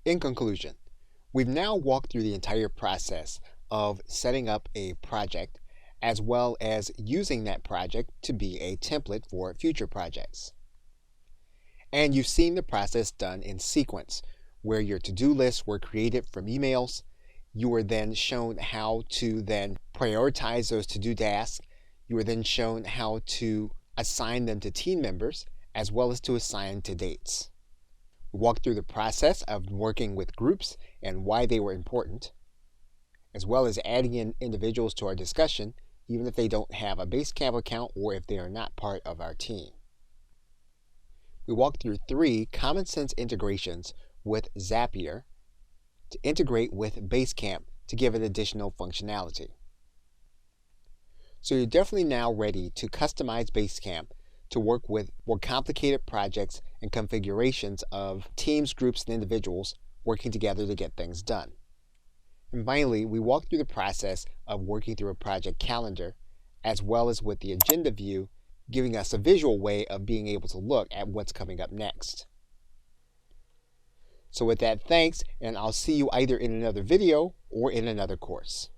In conclusion, we've now walked through the entire process of setting up a project as well as using that project to be a template for future projects. And you've seen the process done in sequence, where your to-do lists were created from emails. You were then shown how to then prioritize those to-do tasks. You were then shown how to assign them to team members as well as to assign to dates. We walked through the process of working with groups and why they were important, as well as adding in individuals to our discussion, even if they don't have a Basecamp account or if they are not part of our team. We walked through 3 common sense integrations with Zapier to integrate with Basecamp to give it additional functionality. So you're definitely now ready to customize Basecamp to work with more complicated projects and configurations of teams, groups, and individuals working together to get things done. And finally, we walked through the process of working through a project calendar, as well as with the agenda view, giving us a visual way of being able to look at what's coming up next. So with that, thanks, and I'll see you either in another video or in another course.